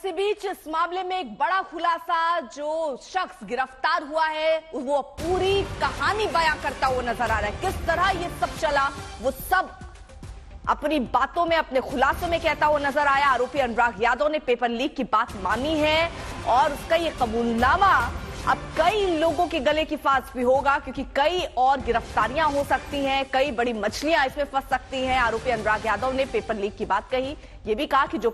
इसी बीच इस मामले में एक बड़ा खुलासा, जो शख्स गिरफ्तार हुआ है वो पूरी कहानी बयां करता हुआ नजर आ रहा है। किस तरह ये सब चला वो सब अपनी बातों में, अपने खुलासों में कहता हुआ नजर आया। आरोपी अनुराग यादव ने पेपर लीक की बात मानी है और उसका ये कबूलनामा अब कई लोगों के गले की फांस भी होगा, क्योंकि कई और गिरफ्तारियां हो सकती हैं, कई बड़ी मछलियां इसमें फंस सकती हैं। आरोपी अनुराग यादव ने पेपर लीक की बात कही, ये भी कहा कि जो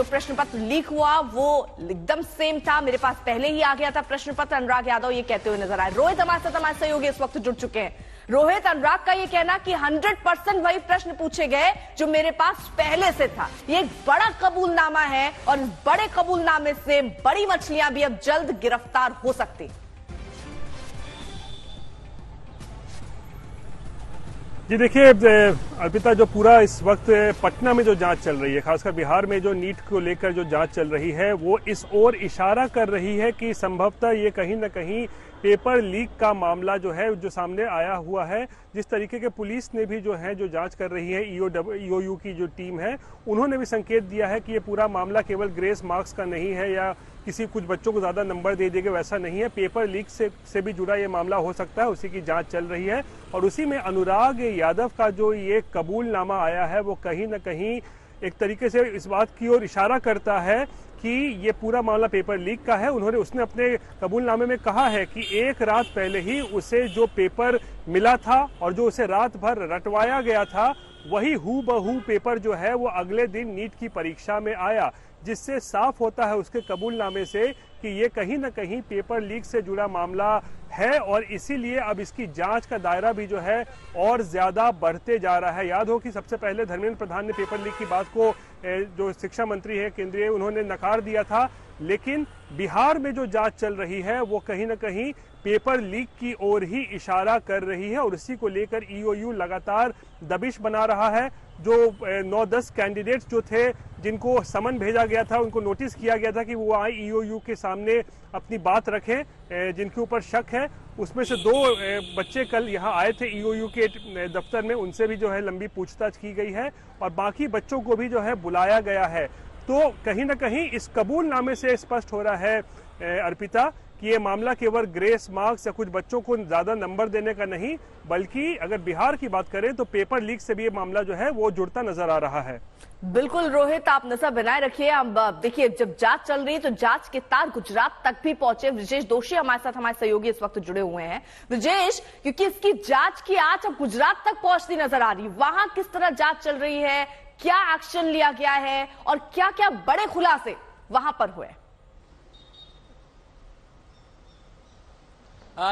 प्रश्न पत्र लीक हुआ वो एकदम सेम था, मेरे पास पहले ही आ गया था प्रश्न पत्र। अनुराग यादव ये कहते हुए नजर आए। रोहित हमारे साथ, हमारे सहयोगी इस वक्त जुड़ चुके हैं। रोहित, अनुराग का ये कहना कि 100% वही प्रश्न पूछे गए जो मेरे पास पहले से था, ये एक बड़ा कबूलनामा है और इस बड़े कबूलनामे से बड़ी मछलियां भी अब जल्द गिरफ्तार हो सकती। जी देखिए अर्पिता, जो पूरा इस वक्त पटना में जो जांच चल रही है, खासकर बिहार में जो नीट को लेकर जो जांच चल रही है, वो इस ओर इशारा कर रही है कि संभवतः ये कहीं न कहीं पेपर लीक का मामला जो है जो सामने आया हुआ है। जिस तरीके के पुलिस ने भी जो है जो जांच कर रही है, ईओयू की जो टीम है, उन्होंने भी संकेत दिया है कि ये पूरा मामला केवल ग्रेस मार्क्स का नहीं है या किसी कुछ बच्चों को ज्यादा नंबर दे देंगे, वैसा नहीं है। पेपर लीक से भी जुड़ा ये मामला हो सकता है, उसी की जांच चल रही है। और उसी में अनुराग यादव का जो ये कबूलनामा आया है वो कहीं न कहीं एक तरीके से इस बात की ओर इशारा करता है कि ये पूरा मामला पेपर लीक का है। उसने अपने कबूलनामे में कहा है कि एक रात पहले ही उसे जो पेपर मिला था और जो उसे रात भर रटवाया गया था, वही हूबहू पेपर जो है वो अगले दिन नीट की परीक्षा में आया, जिससे साफ होता है उसके कबूलनामे से कि ये कहीं न कहीं पेपर लीक से जुड़ा मामला है और इसीलिए अब इसकी जांच का दायरा भी जो है और ज्यादा बढ़ते जा रहा है। याद हो कि सबसे पहले धर्मेंद्र प्रधान ने पेपर लीक की बात को, जो शिक्षा मंत्री है केंद्रीय, उन्होंने नकार दिया था, लेकिन बिहार में जो जांच चल रही है वो कहीं न कहीं पेपर लीक की ओर ही इशारा कर रही है और इसी को लेकर ईओयू लगातार दबिश बना रहा है। जो 9-10 कैंडिडेट्स जो थे जिनको समन भेजा गया था, उनको नोटिस किया गया था कि वो आए ईओयू के सामने अपनी बात रखें, जिनके ऊपर शक है, उसमें से 2 बच्चे कल यहाँ आए थे ईओयू के दफ्तर में, उनसे भी जो है लंबी पूछताछ की गई है और बाकी बच्चों को भी जो है बुलाया गया है। तो कहीं ना कहीं इस कबूलनामे से स्पष्ट हो रहा है अर्पिता कि ये मामला केवल ग्रेस मार्क्स या कुछ बच्चों को ज्यादा नंबर देने का नहीं, बल्कि अगर बिहार की बात करें तो पेपर लीक से भी ये मामला जो है वो जुड़ता नजर आ रहा है। बिल्कुल रोहित, आप नजर बनाए रखिए। अब देखिए, जब जांच चल रही है तो जांच के तार गुजरात तक भी पहुंचे। विजेश दोषी हमारे साथ, हमारे सहयोगी इस वक्त जुड़े हुए हैं। विजेश, क्योंकि इसकी जांच की आंच अब गुजरात तक पहुंचती नजर आ रही है, वहां किस तरह जांच चल रही है, क्या एक्शन लिया गया है और क्या क्या बड़े खुलासे वहां पर हुए?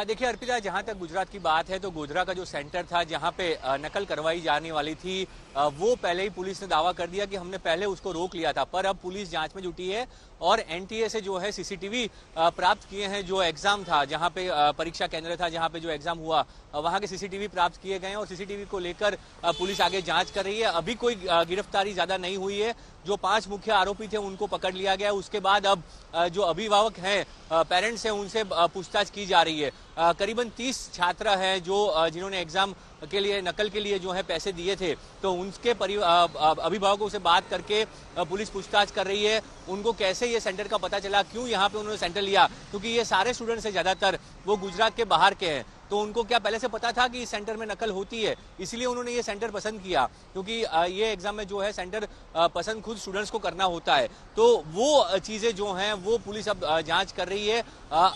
देखिए अर्पिता, जहां तक गुजरात की बात है तो गोधरा का जो सेंटर था जहां पे नकल करवाई जाने वाली थी, वो पहले ही पुलिस ने दावा कर दिया कि हमने पहले उसको रोक लिया था, पर अब पुलिस जांच में जुटी है और एनटीए से जो है सीसीटीवी प्राप्त किए हैं। जो एग्जाम था, जहां पे परीक्षा केंद्र था, जहां पे जो एग्जाम हुआ, वहां के सीसीटीवी प्राप्त किए गए हैं और सीसीटीवी को लेकर पुलिस आगे जांच कर रही है। अभी कोई गिरफ्तारी ज्यादा नहीं हुई है। जो 5 मुख्य आरोपी थे उनको पकड़ लिया गया। उसके बाद अब जो अभिभावक हैं, पेरेंट्स हैं, उनसे पूछताछ की जा रही है। करीबन 30 छात्र हैं जो जिन्होंने एग्जाम के लिए, नकल के लिए जो है पैसे दिए थे, तो उनके अभिभावकों से बात करके पुलिस पूछताछ कर रही है। उनको कैसे ये सेंटर का पता चला, क्यों यहाँ पे उन्होंने सेंटर लिया, क्योंकि ये सारे स्टूडेंट्स हैं ज्यादातर वो गुजरात के बाहर के हैं, तो उनको क्या पहले से पता था कि इस सेंटर में नकल होती है, इसलिए उन्होंने ये सेंटर पसंद किया, क्योंकि ये एग्जाम में जो है सेंटर पसंद खुद स्टूडेंट्स को करना होता है। तो वो चीजें जो हैं वो पुलिस अब जांच कर रही है।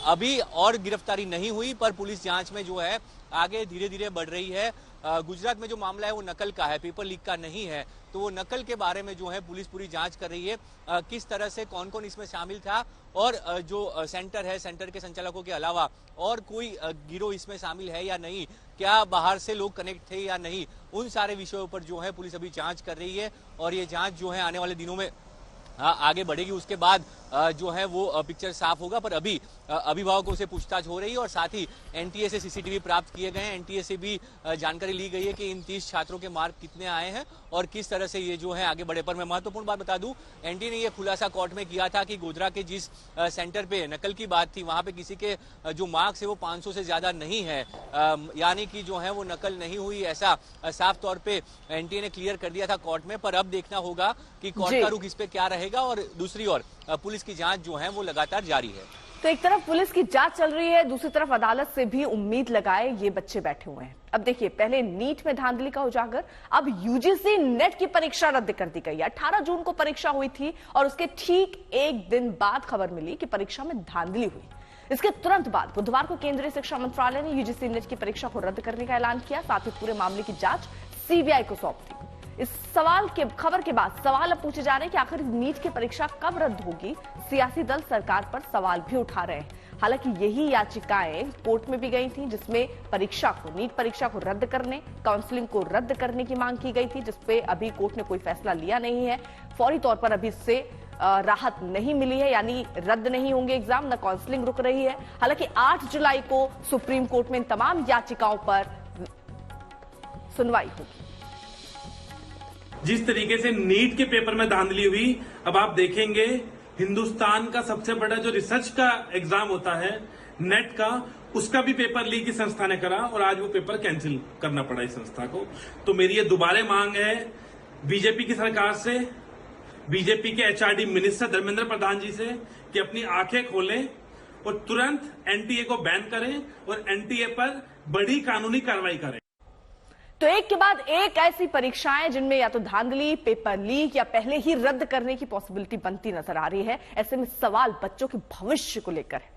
अभी और गिरफ्तारी नहीं हुई, पर पुलिस जांच में जो है आगे धीरे धीरे बढ़ रही है। गुजरात में जो मामला है वो नकल का है, पेपर लीक का नहीं है, तो वो नकल के बारे में जो है पुलिस पूरी जांच कर रही है। किस तरह से कौन कौन इसमें शामिल था और जो सेंटर है, सेंटर के संचालकों के अलावा और कोई गिरोह इसमें शामिल है या नहीं, क्या बाहर से लोग कनेक्ट थे या नहीं, उन सारे विषयों पर जो है पुलिस अभी जांच कर रही है और ये जांच जो है आने वाले दिनों में आगे बढ़ेगी। उसके बाद जो है वो पिक्चर साफ होगा, पर अभी अभिभावकों से पूछताछ हो रही है और साथ ही एनटीए से सीसीटीवी प्राप्त किए गए हैं। एनटीए से भी जानकारी ली गई है कि इन 30 छात्रों के मार्क कितने आए हैं और किस तरह से ये जो है आगे बढ़े। पर मैं महत्वपूर्ण बात बता दूं, एनटीए ने ये खुलासा कोर्ट में किया था कि गोधरा के जिस सेंटर पे नकल की बात थी, वहां पे किसी के जो मार्क्स है वो 500 से ज्यादा नहीं है, यानी कि जो है वो नकल नहीं हुई, ऐसा साफ तौर पे एनटीए ने क्लियर कर दिया था कोर्ट में। पर अब देखना होगा कि कोर्ट का रुख इस पे क्या रहेगा। रहेगा और दूसरी ओर पुलिस की जांच जो है वो लगातार जारी है। तो एक तरफ पुलिस की जांच चल रही है, दूसरी तरफ अदालत से भी उम्मीद लगाए ये बच्चे बैठे हुए हैं। अब देखिए, पहले नीट में धांधली का उजागर, अब यूजीसी नेट की परीक्षा रद्द कर दी गई है। 18 जून को परीक्षा हुई थी और उसके ठीक एक दिन बाद खबर मिली कि परीक्षा में धांधली हुई। इसके तुरंत बाद बुधवार को केंद्रीय शिक्षा मंत्रालय ने यूजीसी नेट की परीक्षा को रद्द करने का ऐलान किया, साथ ही पूरे मामले की जांच सीबीआई को सौंप दी। इस खबर के बाद सवाल अब पूछे जा रहे हैं कि आखिर नीट की परीक्षा कब रद्द होगी। सियासी दल सरकार पर सवाल भी उठा रहे हैं। हालांकि यही याचिकाएं कोर्ट में भी गई थी, जिसमें नीट परीक्षा को रद्द करने, काउंसलिंग को रद्द करने की मांग की गई थी, जिसपे अभी कोर्ट ने कोई फैसला लिया नहीं है। फौरी तौर पर अभी इससे राहत नहीं मिली है, यानी रद्द नहीं होंगे एग्जाम, न काउंसलिंग रुक रही है। हालांकि 8 जुलाई को सुप्रीम कोर्ट में इन तमाम याचिकाओं पर सुनवाई होगी। जिस तरीके से नीट के पेपर में धांधली हुई, अब आप देखेंगे हिंदुस्तान का सबसे बड़ा जो रिसर्च का एग्जाम होता है नेट का, उसका भी पेपर लीक इस संस्था ने करा और आज वो पेपर कैंसिल करना पड़ा इस संस्था को। तो मेरी ये दोबारा मांग है बीजेपी की सरकार से, बीजेपी के एचआरडी मिनिस्टर धर्मेंद्र प्रधान जी से कि अपनी आंखें खोलें और तुरंत एनटीए को बैन करें और एनटीए पर बड़ी कानूनी कार्रवाई करें। तो एक के बाद एक ऐसी परीक्षाएं जिनमें या तो धांधली, पेपर लीक या पहले ही रद्द करने की पॉसिबिलिटी बनती नजर आ रही है। ऐसे में सवाल बच्चों के भविष्य को लेकर है।